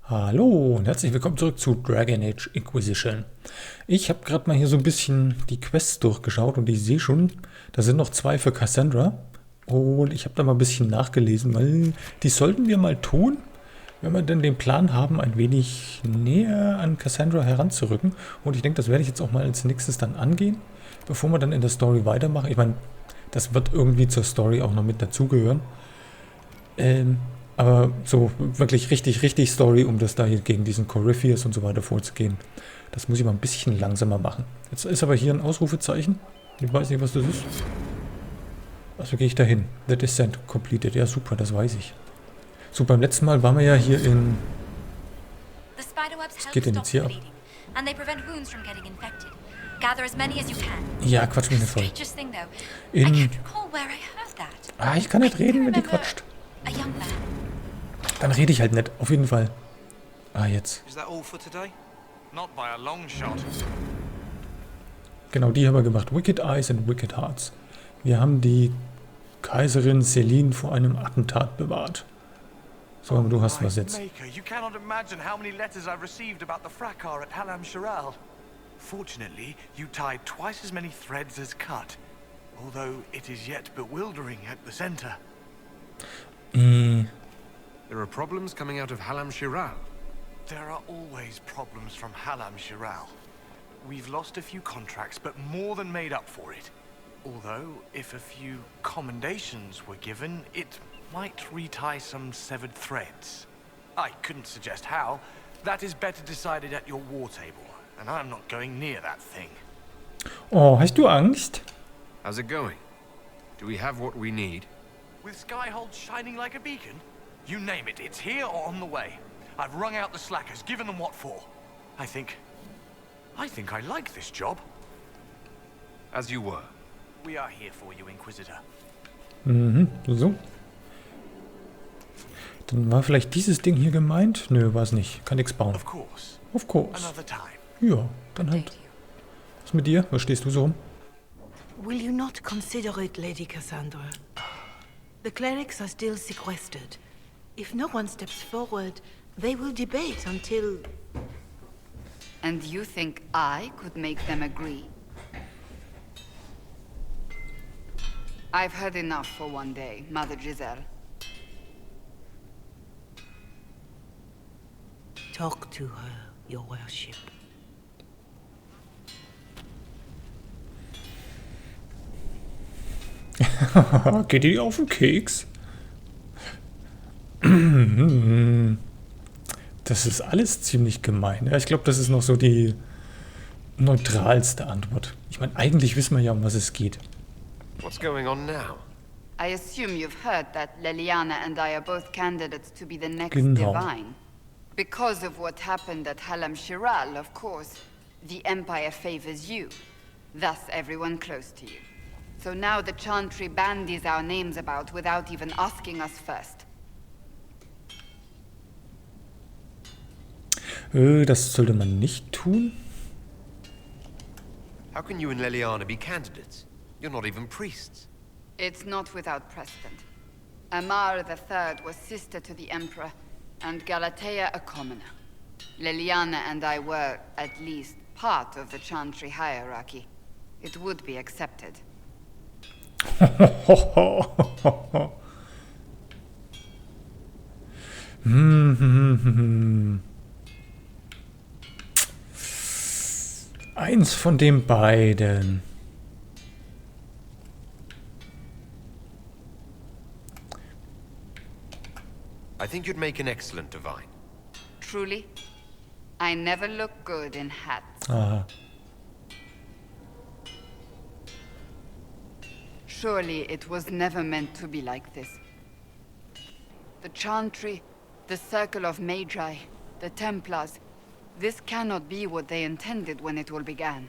Hallo und herzlich willkommen zurück zu Dragon Age Inquisition. Ich habe gerade mal hier so ein bisschen die Quests durchgeschaut und ich sehe schon, da sind noch 2 für Cassandra. Und ich habe da mal ein bisschen nachgelesen, weil die sollten wir mal tun, wenn wir denn den Plan haben, ein wenig näher an Cassandra heranzurücken. Und ich denke, das werde ich jetzt auch mal als nächstes dann angehen, bevor wir dann in der Story weitermachen. Ich meine, das wird irgendwie zur Story auch noch mit dazugehören. Aber so wirklich richtig Story, um das da hier gegen diesen Corypheus und so weiter vorzugehen. Das muss ich mal ein bisschen langsamer machen. Jetzt ist aber hier ein Ausrufezeichen. Ich weiß nicht, was das ist. Also gehe ich da hin. The Descent completed. Ja, super, das weiß ich. So, beim letzten Mal waren wir ja hier in... Was geht denn jetzt hier ab? Ja, quatsch mich nicht voll. Ich kann nicht reden, wenn die quatscht. Dann rede ich halt nicht, auf jeden Fall. Jetzt. Genau, die haben wir gemacht. Wicked Eyes and Wicked Hearts. Wir haben die Kaiserin Celine vor einem Attentat bewahrt. So, aber du hast was jetzt. Fortunately, you tied twice as many threads as cut, although it is yet bewildering at the center. There are problems coming out of Halam Shiral. There are always problems from Halam Shiral. We've lost a few contracts, but more than made up for it. Although, if a few commendations were given, it might retie some severed threads. I couldn't suggest how. That is better decided at your war table, and I'm not going near that thing. Oh, hast du Angst? How's it going? Do we have what we need? With Skyhold shining like a beacon? You name it, it's here or on the way. I've wrung out the slackers, given them what for. I think I like this job. As you were. We are here for you, Inquisitor. So. Dann war vielleicht dieses Ding hier gemeint? Nö, war es nicht. Kann nichts bauen. Of course. Of course. Another time. Ja, dann halt. Was mit dir? Was stehst du so rum? Will you not consider it, Lady Cassandra? The clerics are still sequestered. If no one steps forward, they will debate until... And you think I could make them agree? I've had enough for one day, Mother Giselle. Talk to her, your worship. Geht ihr auf den Keks? Das ist alles ziemlich gemein. Ja, ich glaube, das ist noch so die neutralste Antwort. Ich meine, eigentlich wissen wir ja, um was es geht. What's going on now? I assume you've heard that Leliana and I are both candidates to be the next Genau. divine. Because of what happened at Halam Shiral, of course, the Empire favors you. Thus, everyone close to you. So now the Chantry bandies our names about without even asking us first. Das sollte man nicht tun. How can you and Leliana be candidates? You're not even priests. It's not without precedent. Amar III was sister to the Emperor, and Galatea a commoner. Leliana and I were, at least, part of the Chantry hierarchy. It would be accepted. Eins von den beiden. I think you'd make an excellent divine. Truly? I never look good in hats. Aha. Surely it was never meant to be like this. The Chantry, the Circle of Magi, the Templars, this cannot be what they intended when it all began.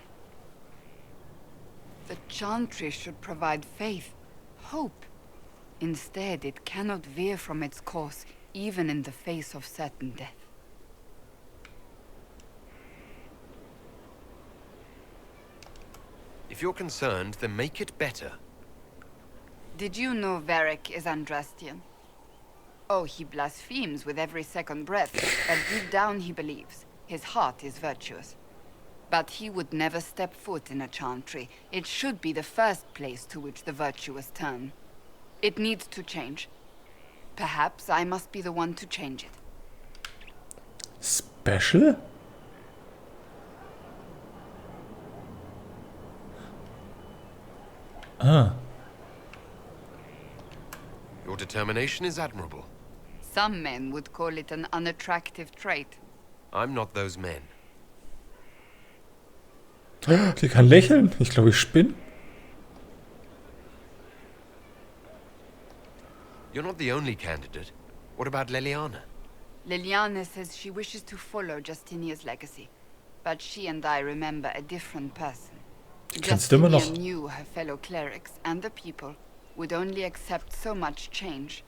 The Chantry should provide faith, hope. Instead, it cannot veer from its course, even in the face of certain death. If you're concerned, then make it better. Did you know Varric is Andrastian? Oh, he blasphemes with every second breath, but deep down he believes. His heart is virtuous. But he would never step foot in a chantry. It should be the first place to which the virtuous turn. It needs to change. Perhaps I must be the one to change it. Special? Ah. Your determination is admirable. Some men would call it an unattractive trait. I'm not those men. Die kann lächeln. Ich glaube, ich spinne. You're not the only candidate. What about Leliana? Liliana says she wishes to follow Justinia's legacy. But she and I remember a different person. Kennst du immer noch? Justinia knew her fellow clerics and the people would only accept so much change.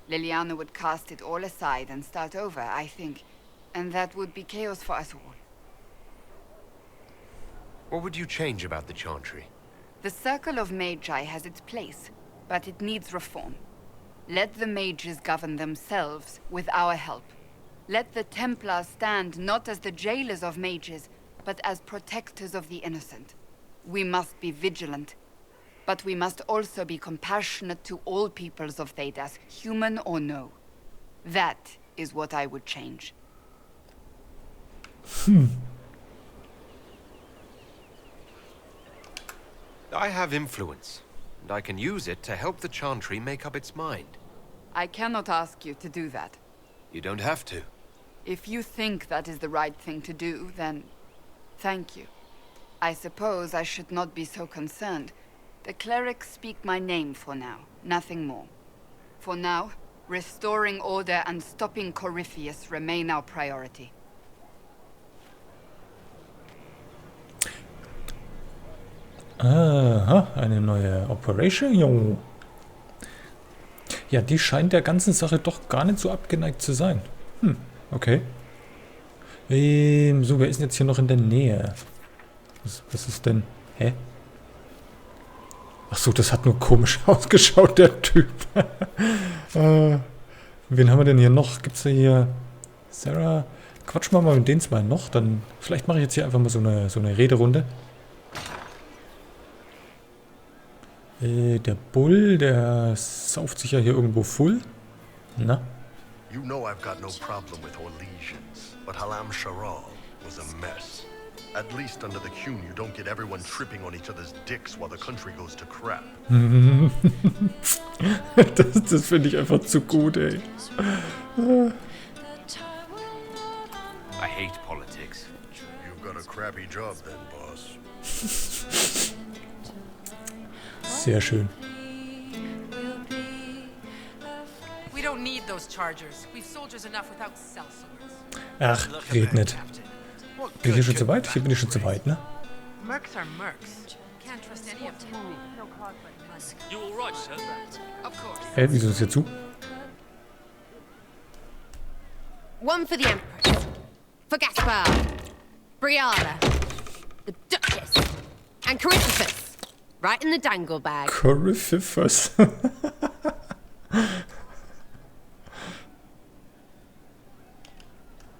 Liliana would cast it all aside and start over, I think. And that would be chaos for us all. What would you change about the Chantry? The Circle of Magi has its place, but it needs reform. Let the mages govern themselves with our help. Let the Templars stand not as the jailers of mages, but as protectors of the innocent. We must be vigilant, but we must also be compassionate to all peoples of Thedas, human or no. That is what I would change. I have influence, and I can use it to help the Chantry make up its mind. I cannot ask you to do that. You don't have to. If you think that is the right thing to do, then thank you. I suppose I should not be so concerned. The clerics speak my name for now, nothing more. For now, restoring order and stopping Corypheus remain our priority. Aha, eine neue Operation. Ja, die scheint der ganzen Sache doch gar nicht so abgeneigt zu sein. Okay. So, wer ist denn jetzt hier noch in der Nähe? Was ist denn? Hä? Ach so, das hat nur komisch ausgeschaut, der Typ. Wen haben wir denn hier noch? Gibt's da hier Sarah? Quatschen wir mal mit den zwei noch. Dann vielleicht mache ich jetzt hier einfach mal so eine Rederunde. Der Bull, der sauft sich ja hier irgendwo full. Na? You know I've got no problem with Orlesians, but Halam Sharal was a mess. At least under the Qun, you don't get everyone tripping on each other's dicks while the country goes to crap. das finde ich einfach zu gut, ey. I hate politics. You've got a crappy job then, boss. Sehr schön. We don't need those chargers. We've soldiers enough without sellswords. Ach, red nicht. Bin ich hier schon zu weit? Hier bin ich schon zu weit, ne? Mercs are mercs. Can't trust any of them. You all right, sir? Of course. Wieso ist hier zu? One for the Empress, for Gaspar, Briala, the Duchess, and Corypheus. Right in the dangle bag. Corypheus.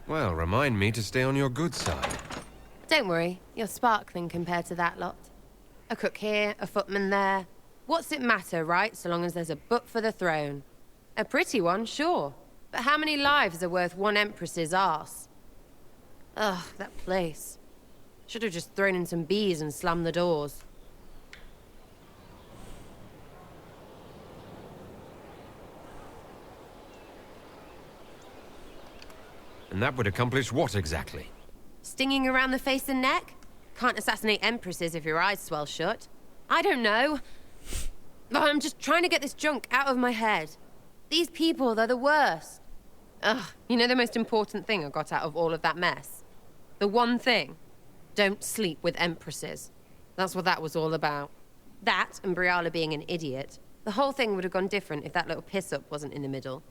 Well, remind me to stay on your good side. Don't worry, you're sparkling compared to that lot. A cook here, a footman there. What's it matter, right, so long as there's a book for the throne? A pretty one, sure. But how many lives are worth one empress's arse? Ugh, that place. Should have just thrown in some bees and slammed the doors. And that would accomplish what exactly? Stinging around the face and neck? Can't assassinate empresses if your eyes swell shut. I don't know. But I'm just trying to get this junk out of my head. These people, they're the worst. Ugh, you know the most important thing I got out of all of that mess? The one thing. Don't sleep with empresses. That's what that was all about. That, and Briala being an idiot. The whole thing would have gone different if that little piss-up wasn't in the middle.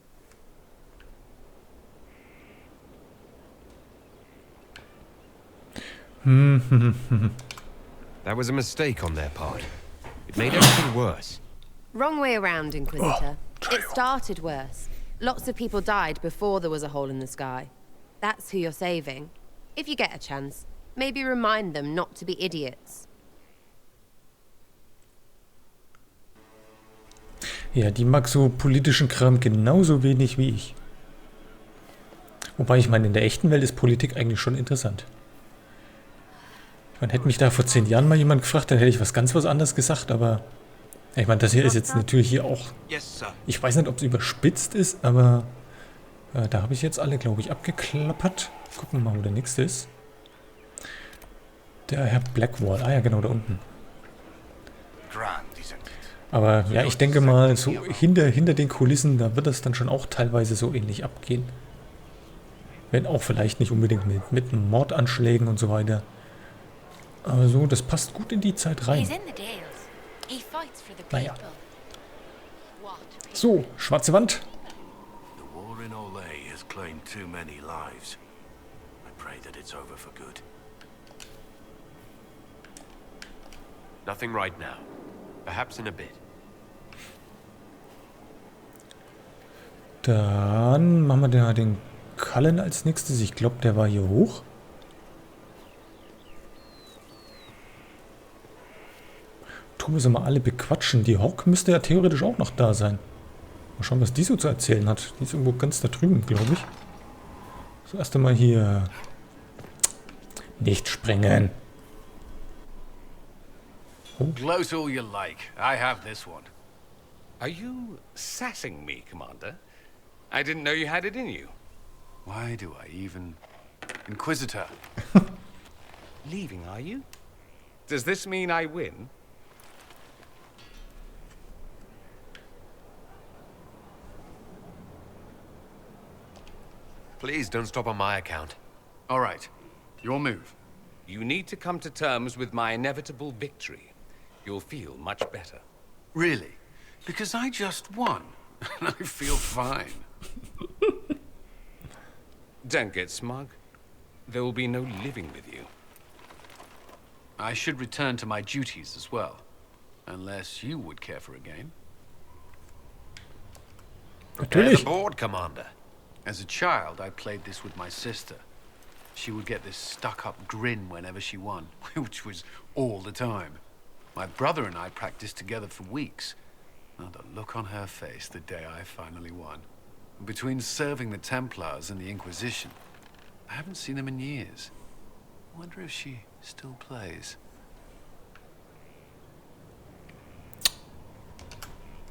That was a mistake on their part. It made everything worse. Wrong way around, Inquisitor. It started worse. Lots of people died before there was a hole in the sky. That's who you're saving. If you get a chance, maybe remind them not to be idiots. Ja, die mag so politischen Kram genauso wenig wie ich. Wobei ich meine, in der echten Welt ist Politik eigentlich schon interessant. Ich meine, hätte mich da vor 10 Jahren mal jemand gefragt, dann hätte ich was anderes gesagt, aber ich meine, das hier ist jetzt natürlich hier auch, ich weiß nicht, ob es überspitzt ist, aber da habe ich jetzt alle, glaube ich, abgeklappert. Gucken wir mal, wo der nächste ist. Der Herr Blackwall, ah ja, genau, da unten. Aber ja, ich denke mal, so hinter den Kulissen, da wird das dann schon auch teilweise so ähnlich abgehen. Wenn auch vielleicht nicht unbedingt mit Mordanschlägen und so weiter. Aber so, das passt gut in die Zeit rein. Naja. So, schwarze Wand. Nothing right now. Perhaps in a bit. Dann machen wir da den Cullen als nächstes. Ich glaube, der war hier hoch. Tun wir sie mal alle bequatschen. Die Hawk müsste ja theoretisch auch noch da sein. Mal schauen, was die so zu erzählen hat. Die ist irgendwo ganz da drüben, glaube ich. So, erst einmal hier. Nicht springen. Oh. Gloat all you like. I have this one. Are you sassing me, Commander? I didn't know you had it in you. Why do I even... Inquisitor. Leaving, are you? Does this mean I win? Please don't stop on my account. All right. Your move. You need to come to terms with my inevitable victory. You'll feel much better. Really? Because I just won. And I feel fine. Don't get smug. There will be no living with you. I should return to my duties as well. Unless you would care for a game. Prepare the board, Commander. As a child, I played this with my sister. She would get this stuck-up grin whenever she won, which was all the time. My brother and I practiced together for weeks. Oh, the look on her face the day I finally won. Between serving the Templars and the Inquisition, I haven't seen them in years. I wonder if she still plays.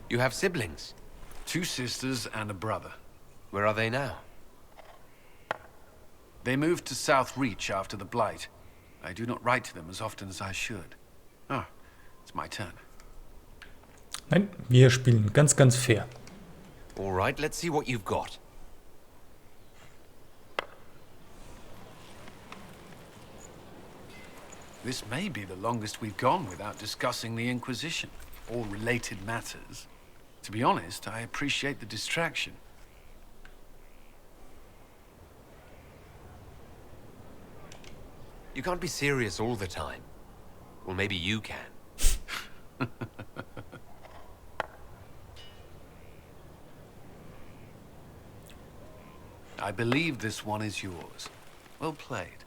You have siblings? 2 sisters and a brother. Where are they now? They moved to South Reach after the Blight. I do not write to them as often as I should. Ah, it's my turn. Nein, wir spielen ganz fair. All right, let's see what you've got. This may be the longest we've gone without discussing the Inquisition, or related matters. To be honest, I appreciate the distraction. You can't be serious all the time. Well, maybe you can. I believe this one is yours. Well played.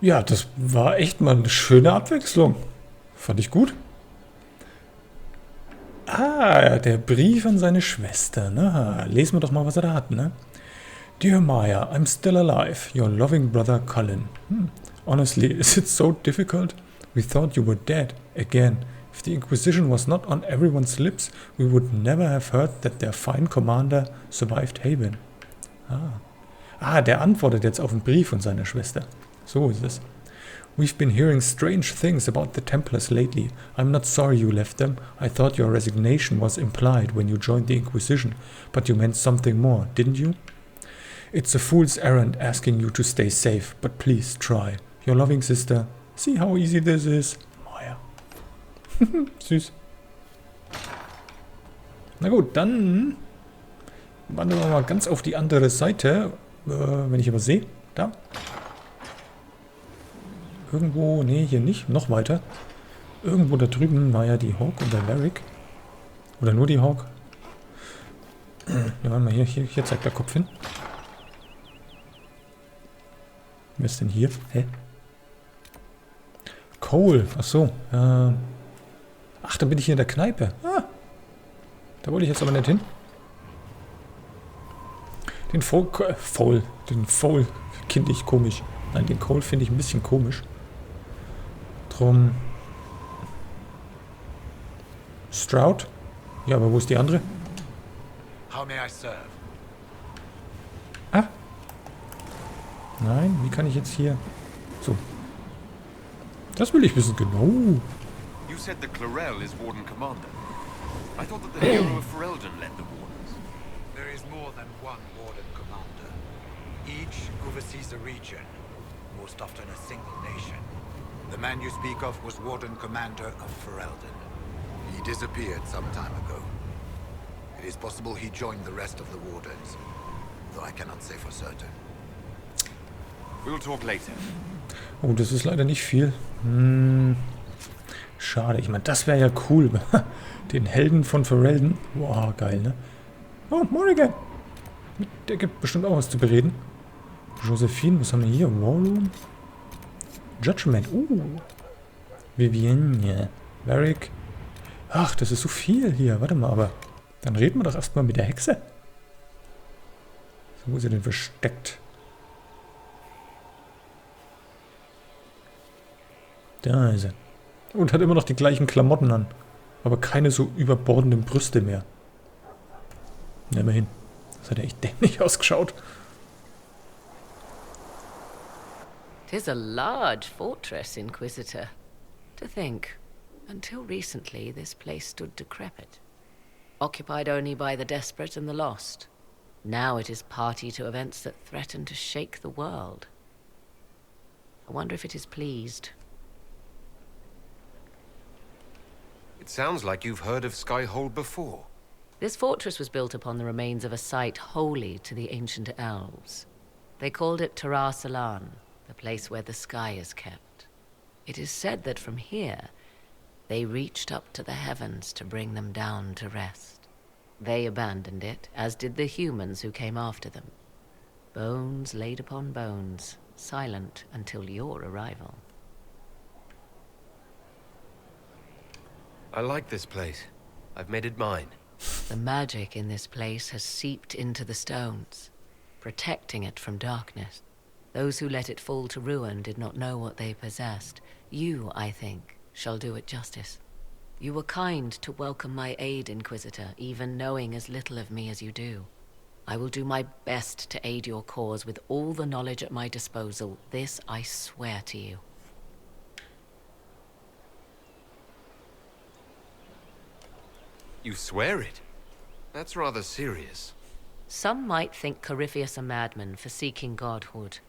Ja, das war echt mal eine schöne Abwechslung. Fand ich gut. Ah, der Brief an seine Schwester. Na, lesen wir doch mal, was er da hat, ne? Dear Maya, I'm still alive. Your loving brother Cullen. Honestly, is it so difficult? We thought you were dead. Again, if the Inquisition was not on everyone's lips, we would never have heard that their fine commander survived Haven. Der antwortet jetzt auf den Brief von seiner Schwester. So ist es. We've been hearing strange things about the Templars lately. I'm not sorry you left them. I thought your resignation was implied when you joined the Inquisition, but you meant something more, didn't you? It's a fool's errand asking you to stay safe, but please try. Your loving sister. See how easy this is? Maya. Süß. Na gut, dann Wandern wir mal ganz auf die andere Seite. Wenn ich aber sehe. Da. Irgendwo, nee, hier nicht. Noch weiter. Irgendwo da drüben war ja die Hawk und der Varric. Oder nur die Hawk. Ja, warte mal, hier zeigt der Kopf hin. Wer ist denn hier? Hä? Cole. Ach so. Ach, da bin ich hier in der Kneipe. Ah. Da wollte ich jetzt aber nicht hin. Den Foul finde ich komisch. Nein, den Cole finde ich ein bisschen komisch. Drum. Stroud? Ja, aber wo ist die andere? How may I serve? Ah. Nein, wie kann ich jetzt hier... So. Das will ich wissen, genau. You said the Clarel is Warden Commander. I thought that the hero of Ferelden led the Wardens. There is more than one Warden Commander. Each oversees a region, most often a single nation. The man you speak of was Warden Commander of Ferelden. He disappeared some time ago. It is possible he joined the rest of the Wardens, though I cannot say for certain. We'll talk later. Oh, das ist leider nicht viel. Schade. Ich meine, das wäre ja cool. Den Helden von Ferelden. Wow, geil, ne? Oh, Morrigan. Der gibt bestimmt auch was zu bereden. Josephine, was haben wir hier? Warroom. Judgment. Vivienne. Varric. Ach, das ist so viel hier. Warte mal, aber dann reden wir doch erstmal mit der Hexe. So, wo ist sie denn versteckt? Da ist er. Und hat immer noch die gleichen Klamotten an. Aber keine so überbordenden Brüste mehr. Na, immerhin. Das hat ja echt dämlich ausgeschaut. Tis a large fortress, Inquisitor. To think, until recently this place stood decrepit. Occupied only by the desperate and the lost. Now it is party to events that threaten to shake the world. I wonder if it is pleased. It sounds like you've heard of Skyhold before. This fortress was built upon the remains of a site holy to the ancient elves. They called it Tarar Salan, the place where the sky is kept. It is said that from here, they reached up to the heavens to bring them down to rest. They abandoned it, as did the humans who came after them. Bones laid upon bones, silent until your arrival. I like this place. I've made it mine. The magic in this place has seeped into the stones, protecting it from darkness. Those who let it fall to ruin did not know what they possessed. You, I think, shall do it justice. You were kind to welcome my aid, Inquisitor, even knowing as little of me as you do. I will do my best to aid your cause with all the knowledge at my disposal. This I swear to you. You swear it? That's rather serious. Some might think Corypheus a madman for seeking godhood.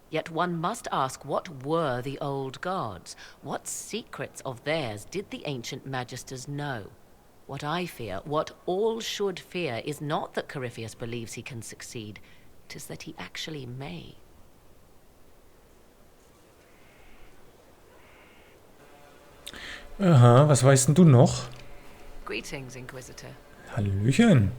Yet one must ask, what were the old gods? What secrets of theirs did the ancient magisters know? What I fear, what all should fear, is not that Corypheus believes he can succeed. 'Tis that he actually may. Aha, was weißt denn du noch? Greetings, Inquisitor. Hallöchen.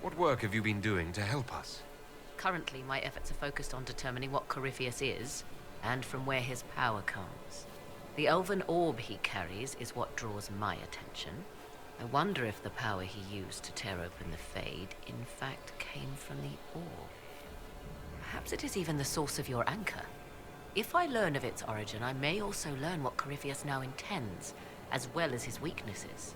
What work have you been doing to help us? Currently, my efforts are focused on determining what Corypheus is, and from where his power comes. The elven orb he carries is what draws my attention. I wonder if the power he used to tear open the Fade, in fact, came from the orb. Perhaps it is even the source of your anchor. If I learn of its origin, I may also learn what Corypheus now intends, as well as his weaknesses.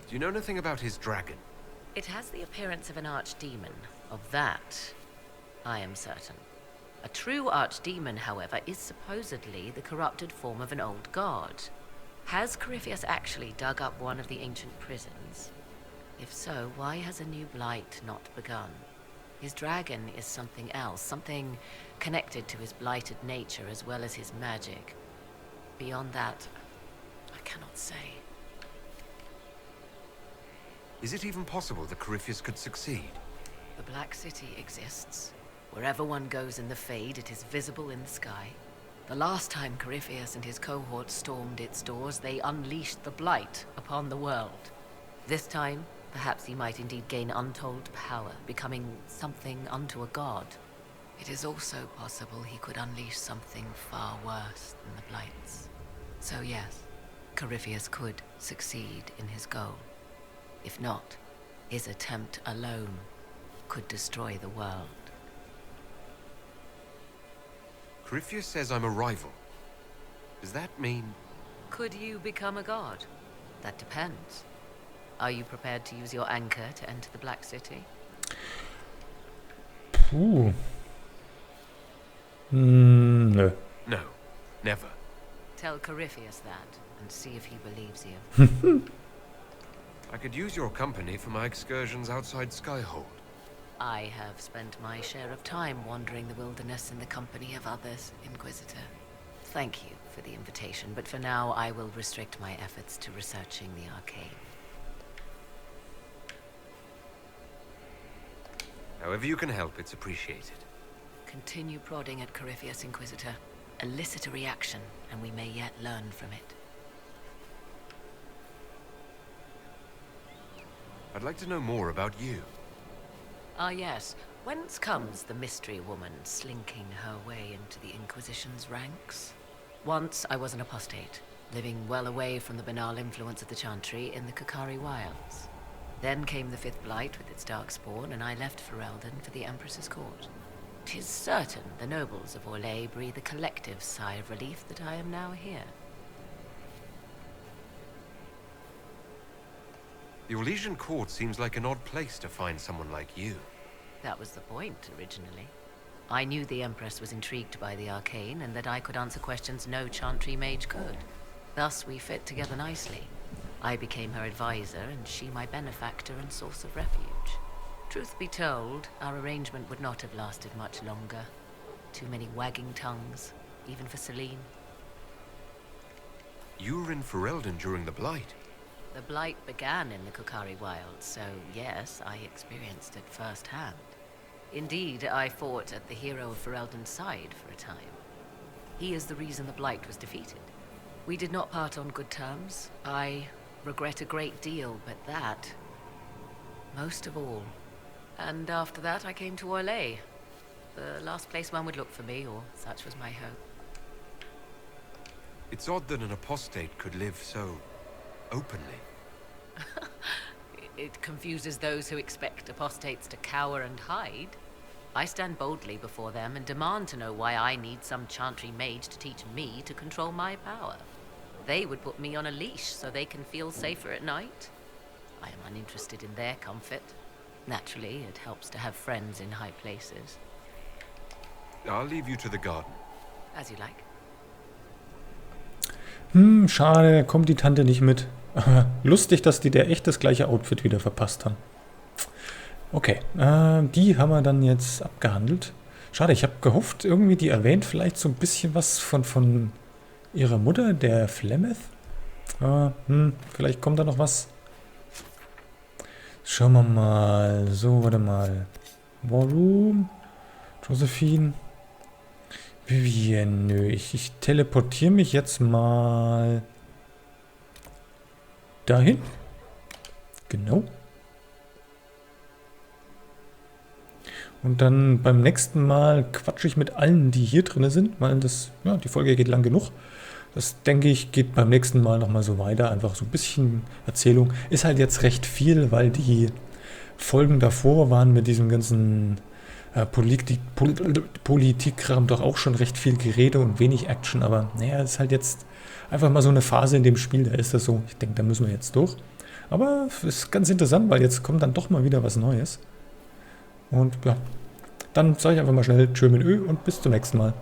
Do you know anything about his dragon? It has the appearance of an archdemon. Of that, I am certain. A true archdemon, however, is supposedly the corrupted form of an old god. Has Corypheus actually dug up one of the ancient prisons? If so, why has a new blight not begun? His dragon is something else, something connected to his blighted nature as well as his magic. Beyond that, I cannot say. Is it even possible that Corypheus could succeed? The Black City exists. Wherever one goes in the Fade, it is visible in the sky. The last time Corypheus and his cohort stormed its doors, they unleashed the Blight upon the world. This time, perhaps he might indeed gain untold power, becoming something unto a god. It is also possible he could unleash something far worse than the Blights. So yes, Corypheus could succeed in his goal. If not, his attempt alone could destroy the world. Corypheus says I'm a rival. Does that mean... Could you become a god? That depends. Are you prepared to use your anchor to enter the Black City? Puh. Nö. No, never. Tell Corypheus that, and see if he believes you. I could use your company for my excursions outside Skyhold. I have spent my share of time wandering the wilderness in the company of others, Inquisitor. Thank you for the invitation, but for now I will restrict my efforts to researching the arcane. However you can help, it's appreciated. Continue prodding at Corypheus, Inquisitor. Elicit a reaction, and we may yet learn from it. I'd like to know more about you. Ah yes, whence comes the mystery woman slinking her way into the Inquisition's ranks? Once I was an apostate, living well away from the banal influence of the Chantry in the Kukari Wilds. Then came the Fifth Blight with its darkspawn, and I left Ferelden for the Empress's court. 'Tis certain the nobles of Orlais breathe a collective sigh of relief that I am now here. The Orlesian court seems like an odd place to find someone like you. That was the point, originally. I knew the Empress was intrigued by the arcane, and that I could answer questions no Chantry mage could. Thus we fit together nicely. I became her advisor, and she my benefactor and source of refuge. Truth be told, our arrangement would not have lasted much longer. Too many wagging tongues, even for Celine. You were in Ferelden during the Blight. The Blight began in the Kukari Wilds, so yes, I experienced it firsthand. Indeed, I fought at the hero of Ferelden's side for a time. He is the reason the Blight was defeated. We did not part on good terms. I regret a great deal, but that, most of all. And after that, I came to Orlais. The last place one would look for me, or such was my hope. It's odd that an apostate could live so openly. It confuses those who expect apostates to cower and hide. I stand boldly before them and demand to know why I need some Chantry mage to teach me to control my power. They would put me on a leash so they can feel safer at night. I am uninterested in their comfort. Naturally, it helps to have friends in high places. I'll leave you to the garden. As you like. Schade, kommt die Tante nicht mit. Lustig, dass die der echt das gleiche Outfit wieder verpasst haben. Okay, die haben wir dann jetzt abgehandelt. Schade, ich habe gehofft, irgendwie die erwähnt vielleicht so ein bisschen was von ihrer Mutter, der Flemeth. Vielleicht kommt da noch was. Schauen wir mal. So, warte mal. War Room. Josephine. Vivienne. Nö, ich teleportiere mich jetzt mal dahin. Genau. Und dann beim nächsten Mal quatsche ich mit allen, die hier drin sind, weil das, ja, die Folge geht lang genug. Das, denke ich, geht beim nächsten Mal nochmal so weiter. Einfach so ein bisschen Erzählung. Ist halt jetzt recht viel, weil die Folgen davor waren mit diesem ganzen Politikkram doch auch schon recht viel Gerede und wenig Action. Aber naja, ist halt jetzt einfach mal so eine Phase in dem Spiel. Da ist das so. Ich denke, da müssen wir jetzt durch. Aber es ist ganz interessant, weil jetzt kommt dann doch mal wieder was Neues. Und ja, dann sage ich einfach mal schnell Tschö mit Ö und bis zum nächsten Mal.